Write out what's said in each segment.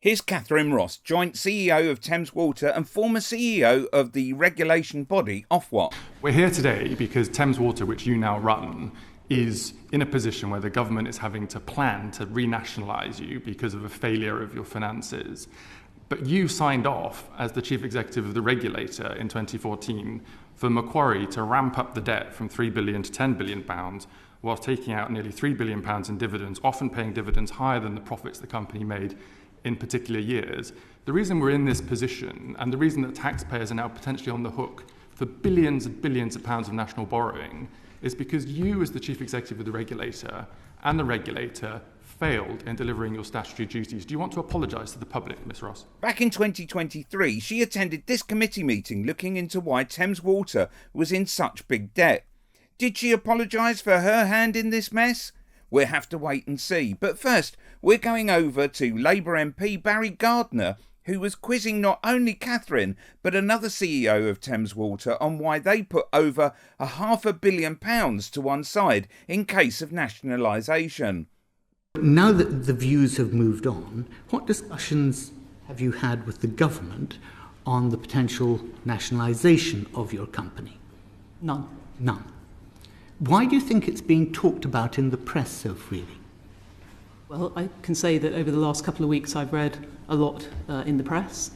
Here's Cathryn Ross, joint CEO of Thames Water and former CEO of the regulation body Ofwat. We're here today because Thames Water, which you now run, is in a position where the government is having to plan to renationalise you because of a failure of your finances. But you signed off as the chief executive of the regulator in 2014 for Macquarie to ramp up the debt from £3 billion to £10 billion, whilst taking out nearly £3 billion in dividends, often paying dividends higher than the profits the company made in particular years. The reason we're in this position, and the reason that taxpayers are now potentially on the hook for billions and billions of pounds of national borrowing, is because you, as the chief executive of the regulator, and the regulator failed in delivering your statutory duties. Do you want to apologise to the public, Ms Ross? Back in 2023, she attended this committee meeting looking into why Thames Water was in such big debt. Did she apologise for her hand in this mess? We'll have to wait and see. But first, we're going over to Labour MP Barry Gardiner, who was quizzing not only Cathryn, but another CEO of Thames Water on why they put over £500 million to one side in case of nationalisation. Now that the views have moved on, what discussions have you had with the government on the potential nationalisation of your company? None. None. Why do you think it's being talked about in the press so freely? Well, I can say that over the last couple of weeks I've read a lot in the press.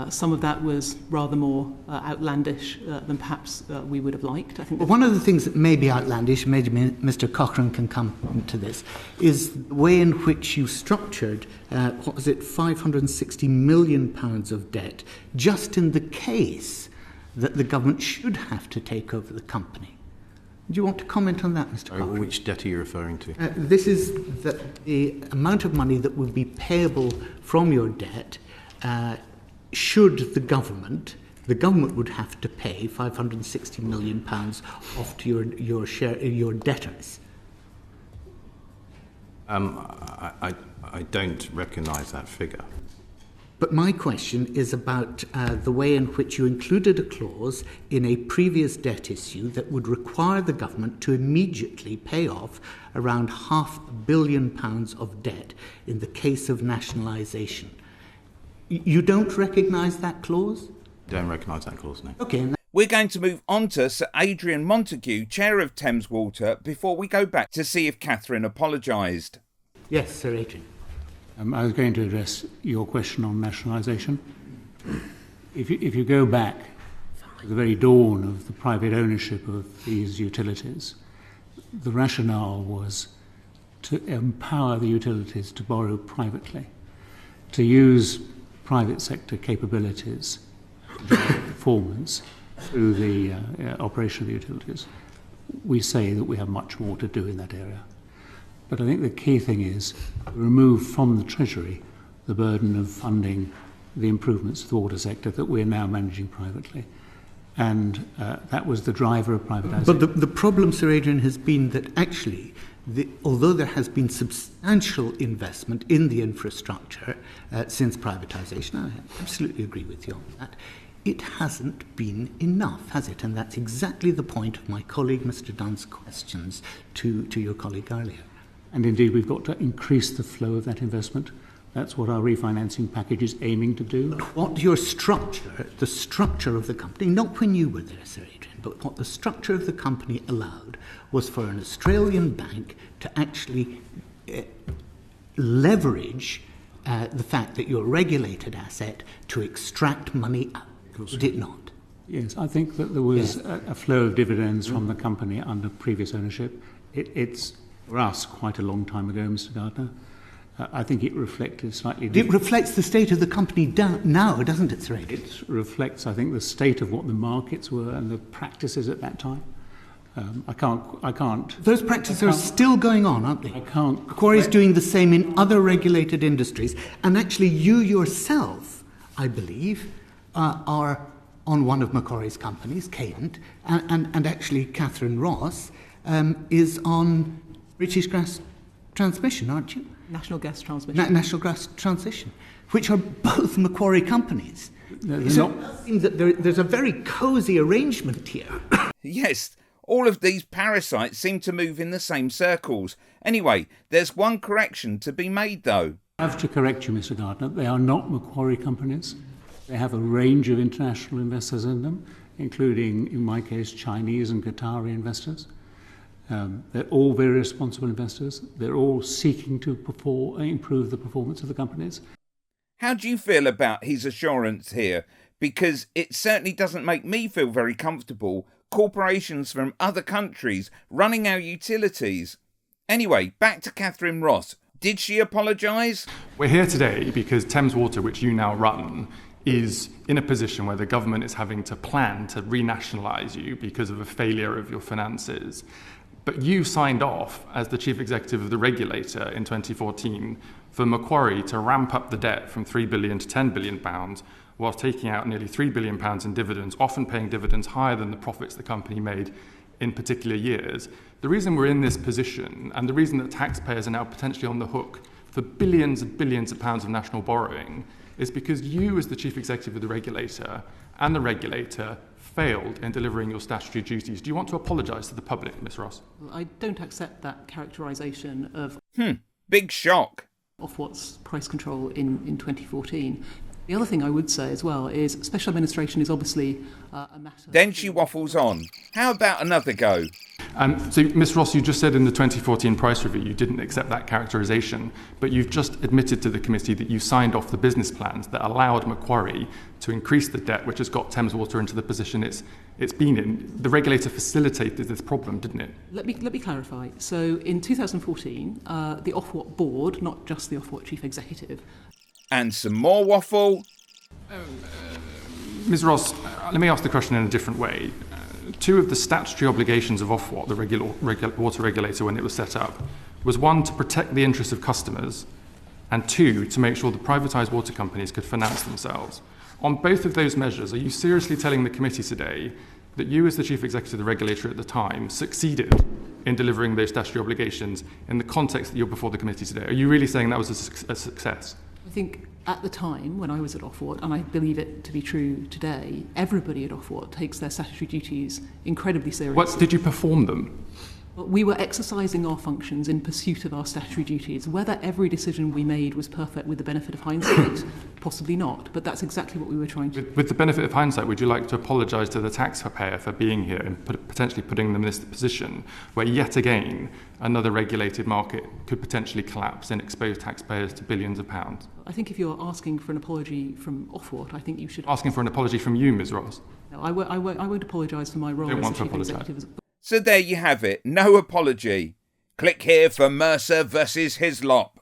Some of that was rather more outlandish than perhaps we would have liked. I think. Well, one of the things that may be outlandish, maybe Mr. Cochrane can come to this, is the way in which you structured, £560 million of debt, just in the case that the government should have to take over the company. Do you want to comment on that, Mr. Cochrane? Which debt are you referring to? This is the amount of money that would be payable from your debt should the government would have to pay £560 million off to your debtors. I don't recognise that figure. But my question is about the way in which you included a clause in a previous debt issue that would require the government to immediately pay off around £500 million of debt in the case of nationalisation. You don't recognise that clause? Don't recognise that clause, no. Okay. We're going to move on to Sir Adrian Montague, Chair of Thames Water, before we go back to see if Cathryn apologised. Yes, Sir Adrian. I was going to address your question on nationalisation. If you go back to the very dawn of the private ownership of these utilities, the rationale was to empower the utilities to borrow privately, to use private sector capabilities to drive performance through the operation of the utilities. We say that we have much more to do in that area. But I think the key thing is to remove from the Treasury the burden of funding the improvements to the water sector that we're now managing privately. And that was the driver of privatisation. But the problem, Sir Adrian, has been that actually, although there has been substantial investment in the infrastructure since privatisation, I absolutely agree with you on that, it hasn't been enough, has it? And that's exactly the point of my colleague Mr. Dunn's questions to your colleague earlier. And indeed, we've got to increase the flow of that investment. That's what our refinancing package is aiming to do. What your structure, the structure of the company, not when you were there, Sir Adrian, but what the structure of the company allowed was for an Australian bank to actually leverage the fact that you're a regulated asset to extract money out. Did it not? Yes, I think that there was a flow of dividends from the company under previous ownership. It's, for us, quite a long time ago, Mr. Gardiner. I think it reflected slightly different. It reflects the state of the company now, doesn't it, Sir Adrian? It reflects, I think, the state of what the markets were and the practices at that time. I can't. Those practices are still going on, aren't they? I can't. Macquarie's doing the same in other regulated industries. And actually, you yourself, I believe, are on one of Macquarie's companies, Cadent, and actually Cathryn Ross is on British Gas Transmission, aren't you? National Gas Transmission. National Gas Transition, which are both Macquarie companies. No, So it does seem that there's a very cosy arrangement here. Yes, all of these parasites seem to move in the same circles. Anyway, there's one correction to be made though. I have to correct you, Mr. Gardner. They are not Macquarie companies. They have a range of international investors in them, including, in my case, Chinese and Qatari investors. They're all very responsible investors. They're all seeking to improve the performance of the companies. How do you feel about his assurance here? Because it certainly doesn't make me feel very comfortable. Corporations from other countries running our utilities. Anyway, back to Cathryn Ross. Did she apologise? We're here today because Thames Water, which you now run, is in a position where the government is having to plan to renationalise you because of a failure of your finances. But you signed off as the chief executive of the regulator in 2014 for Macquarie to ramp up the debt from £3 billion to £10 billion whilst taking out nearly £3 billion in dividends, often paying dividends higher than the profits the company made in particular years. The reason we're in this position, and the reason that taxpayers are now potentially on the hook for billions and billions of pounds of national borrowing, is because you, as the chief executive of the regulator, and the regulator failed in delivering your statutory duties. Do you want to apologise to the public, Ms. Ross? Well, I don't accept that characterisation of Big shock. Ofwat's price control in 2014. The other thing I would say as well is special administration is obviously a matter... Then she waffles on. How about another go? So, Ms. Ross, you just said in the 2014 price review you didn't accept that characterisation, but you've just admitted to the committee that you signed off the business plans that allowed Macquarie to increase the debt, which has got Thames Water into the position it's been in. The regulator facilitated this problem, didn't it? Let me clarify. So, in 2014, the Ofwat board, not just the Ofwat chief executive... And some more waffle. Ms. Ross, let me ask the question in a different way. Two of the statutory obligations of Ofwat, the water regulator, when it was set up, was one, to protect the interests of customers, and two, to make sure the privatised water companies could finance themselves. On both of those measures, are you seriously telling the committee today that you, as the chief executive of the regulator at the time, succeeded in delivering those statutory obligations in the context that you're before the committee today? Are you really saying that was a success? I think at the time, when I was at Ofwat, and I believe it to be true today, everybody at Ofwat takes their statutory duties incredibly seriously. What, did you perform them? We were exercising our functions in pursuit of our statutory duties. Whether every decision we made was perfect with the benefit of hindsight, possibly not, but that's exactly what we were trying to do. With the benefit of hindsight, would you like to apologise to the taxpayer for being here and potentially putting them in this position where, yet again, another regulated market could potentially collapse and expose taxpayers to billions of pounds? I think if you're asking for an apology from Ofwat, I think you should... Asking for an apology from you, Ms. Ross? No, I won't apologise for my role as the chief executive. So there you have it. No apology. Click here for Mercer versus Hislop.